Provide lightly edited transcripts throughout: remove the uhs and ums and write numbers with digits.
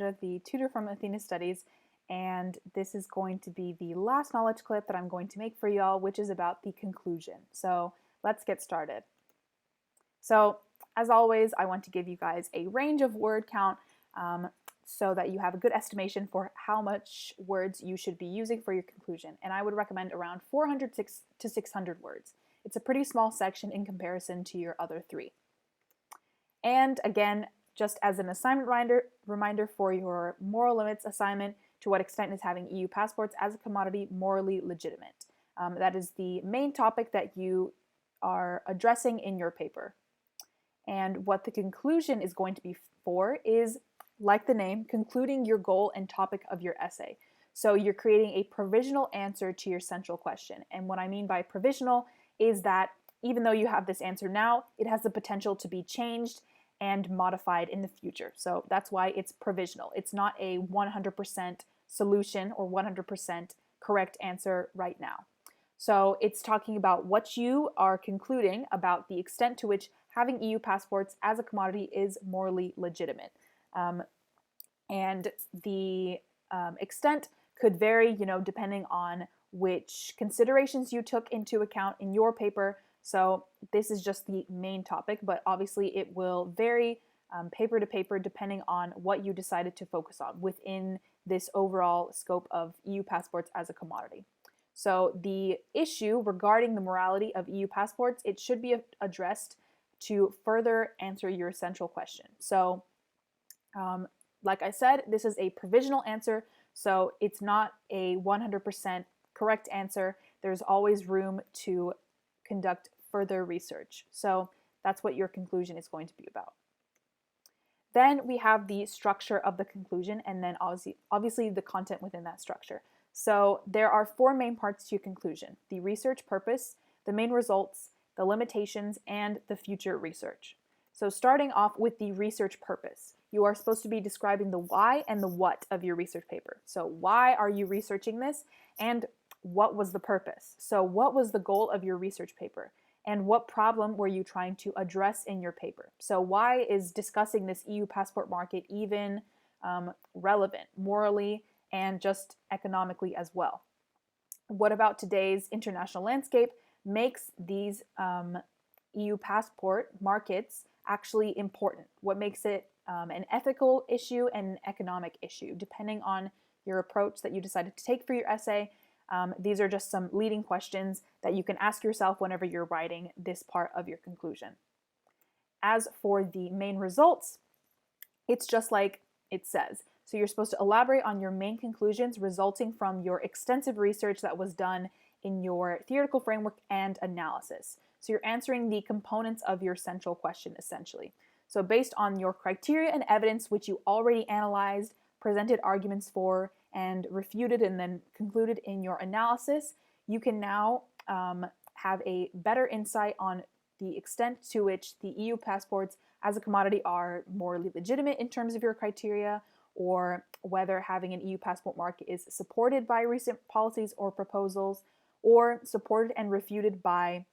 Aleksandra, the tutor from AthenaStudies, and this is going to be the last knowledge clip that I'm going to make for y'all, which is about the conclusion. So let's get started. So as always, I want to give you guys a range of word count so that you have a good estimation for how much words you should be using for your conclusion. And I would recommend around 400 to 600 words. It's a pretty small section in comparison to your other three. And again, just as an assignment reminder for your moral limits assignment, to what extent is having EU passports as a commodity morally legitimate? That is the main topic that you are addressing in your paper. And what the conclusion is going to be for is, like the name, concluding your goal and topic of your essay. So you're creating a provisional answer to your central question. And what I mean by provisional is that even though you have this answer now, it has the potential to be changed and modified in the future. So that's why it's provisional. It's not a 100% solution or 100% correct answer right now. So it's talking about what you are concluding about the extent to which having EU passports as a commodity is morally legitimate. And the extent could vary, depending on which considerations you took into account in your paper. So this is just the main topic, but obviously it will vary paper to paper depending on what you decided to focus on within this overall scope of EU passports as a commodity. So the issue regarding the morality of EU passports, it should be addressed to further answer your central question. So like I said, this is a provisional answer, so it's not a 100% correct answer. There's always room to conduct further research. So that's what your conclusion is going to be about. Then we have the structure of the conclusion, and then obviously the content within that structure. So there are four main parts to your conclusion: the research purpose, the main results, the limitations, and the future research. So starting off with the research purpose, you are supposed to be describing the why and the what of your research paper. So why are you researching this, and what was the purpose? So what was the goal of your research paper? And what problem were you trying to address in your paper? So why is discussing this EU passport market even relevant morally and just economically as well? What about today's international landscape makes these EU passport markets actually important? What makes it an ethical issue and an economic issue, depending on your approach that you decided to take for your essay? These are just some leading questions that you can ask yourself whenever you're writing this part of your conclusion. As for the main results, it's just like it says. So you're supposed to elaborate on your main conclusions resulting from your extensive research that was done in your theoretical framework and analysis. So you're answering the components of your central question, essentially. So based on your criteria and evidence, which you already analyzed, presented arguments for, and refuted and then concluded in your analysis, you can now have a better insight on the extent to which the EU passports as a commodity are morally legitimate in terms of your criteria, or whether having an EU passport market is supported by recent policies or proposals, or supported and refuted by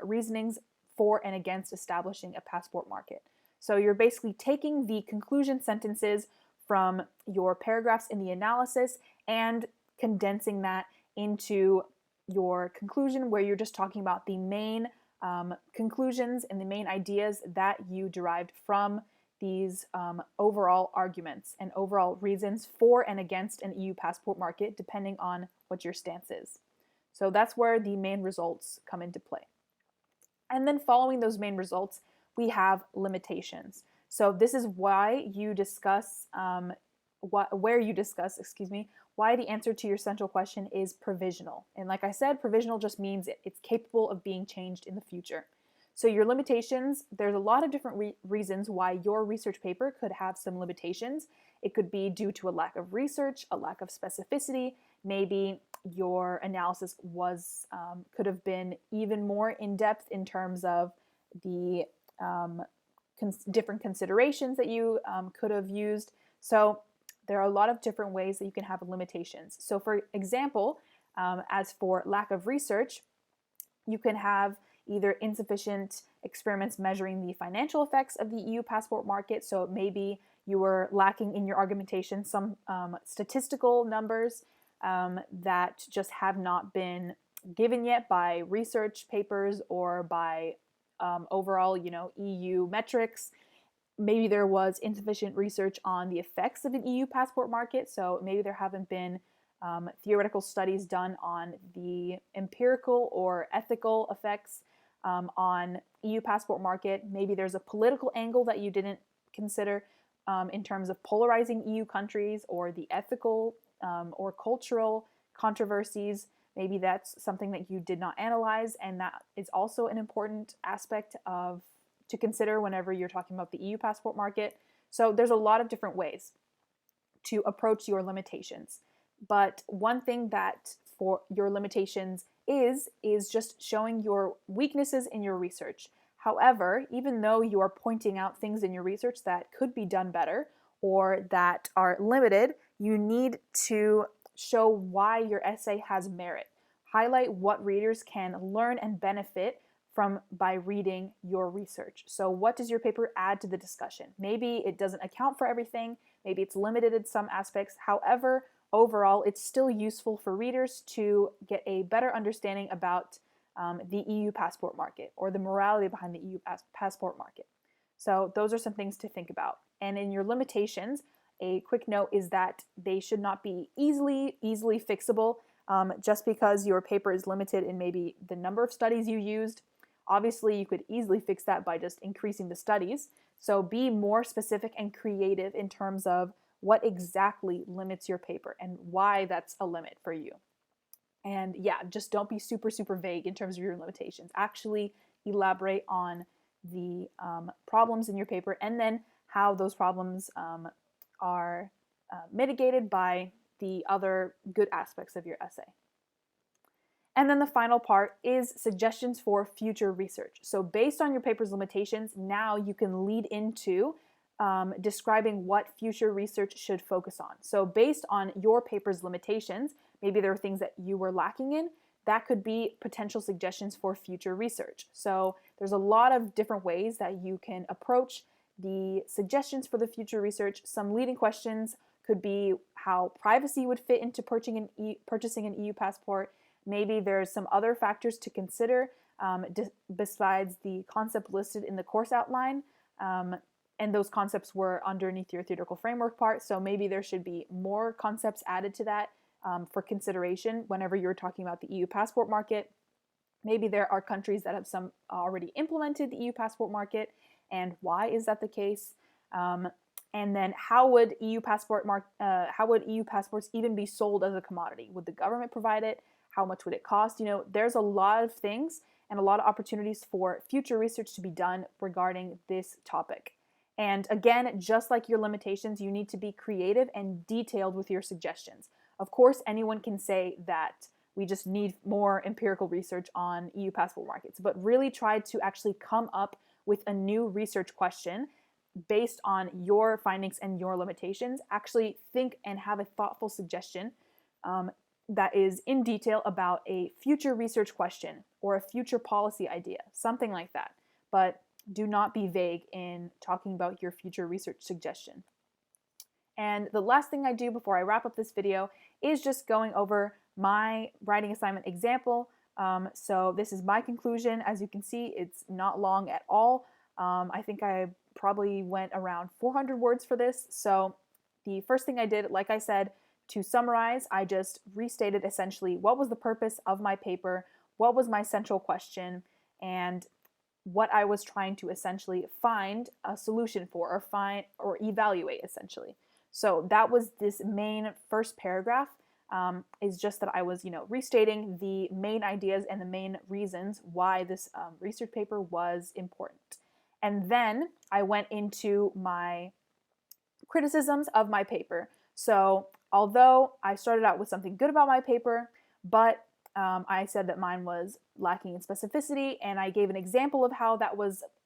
reasonings for and against establishing a passport market. So you're basically taking the conclusion sentences from your paragraphs in the analysis and condensing that into your conclusion, where you're just talking about the main conclusions and the main ideas that you derived from these overall arguments and overall reasons for and against an EU passport market, depending on what your stance is. So that's where the main results come into play. And then following those main results, we have limitations. So this is why you discuss, why the answer to your central question is provisional. And like I said, provisional just means it's capable of being changed in the future. So your limitations, there's a lot of different reasons why your research paper could have some limitations. It could be due to a lack of research, a lack of specificity. Maybe your analysis could have been even more in depth in terms of the different considerations that you could have used. So there are a lot of different ways that you can have limitations. So for example, as for lack of research, you can have either insufficient experiments measuring the financial effects of the EU passport market. So maybe you were lacking in your argumentation some statistical numbers that just have not been given yet by research papers or by overall, EU metrics. Maybe there was insufficient research on the effects of an EU passport market, so maybe there haven't been theoretical studies done on the empirical or ethical effects on EU passport market. Maybe there's a political angle that you didn't consider in terms of polarizing EU countries, or the ethical or cultural controversies. Maybe that's something that you did not analyze, and that is also an important aspect to consider whenever you're talking about the EU passport market. So there's a lot of different ways to approach your limitations. But one thing that for your limitations is just showing your weaknesses in your research. However, even though you are pointing out things in your research that could be done better or that are limited, you need to show why your essay has merit. Highlight what readers can learn and benefit from by reading your research. So what does your paper add to the discussion? Maybe it doesn't account for everything, maybe it's limited in some aspects. However, overall, it's still useful for readers to get a better understanding about the EU passport market, or the morality behind the EU passport market. So those are some things to think about. And in your limitations, a quick note is that they should not be easily fixable. Just because your paper is limited in maybe the number of studies you used. Obviously, you could easily fix that by just increasing the studies. So be more specific and creative in terms of what exactly limits your paper and why that's a limit for you. And yeah, just don't be super vague in terms of your limitations. Actually elaborate on the problems in your paper, and then how those problems are mitigated by the other good aspects of your essay. And then the final part is suggestions for future research. So based on your paper's limitations, now you can lead into describing what future research should focus on. So based on your paper's limitations, maybe there are things that you were lacking in, that could be potential suggestions for future research. So there's a lot of different ways that you can approach the suggestions for the future research. Some leading questions could be how privacy would fit into purchasing an EU passport. Maybe there's some other factors to consider besides the concept listed in the course outline. And those concepts were underneath your theoretical framework part. So maybe there should be more concepts added to that for consideration whenever you're talking about the EU passport market. Maybe there are countries that have some already implemented the EU passport market, and why is that the case? And then how would EU passports even be sold as a commodity? Would the government provide it? How much would it cost? There's a lot of things and a lot of opportunities for future research to be done regarding this topic. And again, just like your limitations, you need to be creative and detailed with your suggestions. Of course, anyone can say that we just need more empirical research on EU passport markets, but really try to actually come up with a new research question based on your findings and your limitations. Actually think and have a thoughtful suggestion that is in detail about a future research question or a future policy idea, something like that. But do not be vague in talking about your future research suggestion. And the last thing I do before I wrap up this video is just going over my writing assignment example. So this is my conclusion. As you can see, it's not long at all. I think I probably went around 400 words for this. So the first thing I did, like I said, to summarize, I just restated essentially what was the purpose of my paper, what was my central question, and what I was trying to essentially find a solution for, or evaluate essentially. So that was this main first paragraph, is just that I was, restating the main ideas and the main reasons why this research paper was important. And then I went into my criticisms of my paper. So although I started out with something good about my paper, but I said that mine was lacking in specificity, and I gave an example of how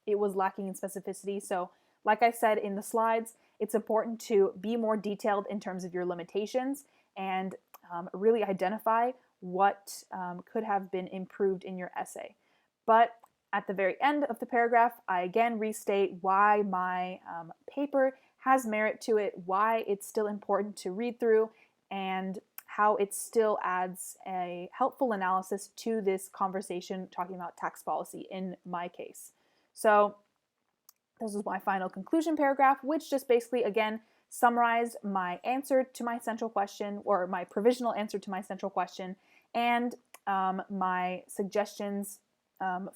it was lacking in specificity. So like I said in the slides, it's important to be more detailed in terms of your limitations and really identify what could have been improved in your essay. But at the very end of the paragraph, I again restate why my paper has merit to it, why it's still important to read through, and how it still adds a helpful analysis to this conversation talking about tax policy in my case. So this is my final conclusion paragraph, which just basically, again, summarized my answer to my central question, or my provisional answer to my central question, and my suggestions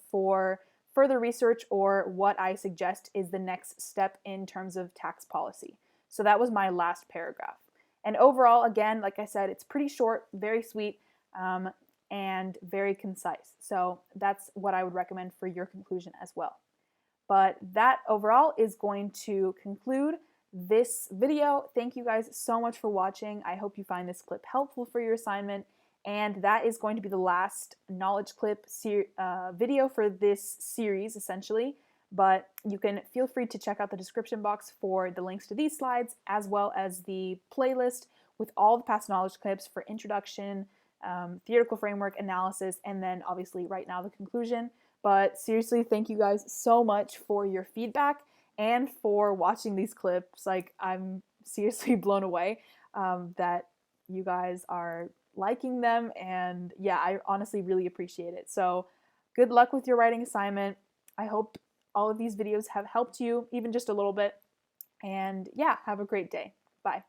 for further research, or what I suggest is the next step in terms of tax policy. So that was my last paragraph. And overall, again, like I said, it's pretty short, very sweet, and very concise. So that's what I would recommend for your conclusion as well. But that overall is going to conclude this video. Thank you guys so much for watching. I hope you find this clip helpful for your assignment. And that is going to be the last knowledge clip video for this series, essentially. But you can feel free to check out the description box for the links to these slides, as well as the playlist with all the past knowledge clips for introduction, theoretical framework, analysis, and then obviously right now the conclusion. But seriously, thank you guys so much for your feedback and for watching these clips. Like, I'm seriously blown away that you guys are liking them, and yeah, I honestly really appreciate it. So good luck with your writing assignment. I hope all of these videos have helped you, even just a little bit. And yeah, have a great day. Bye.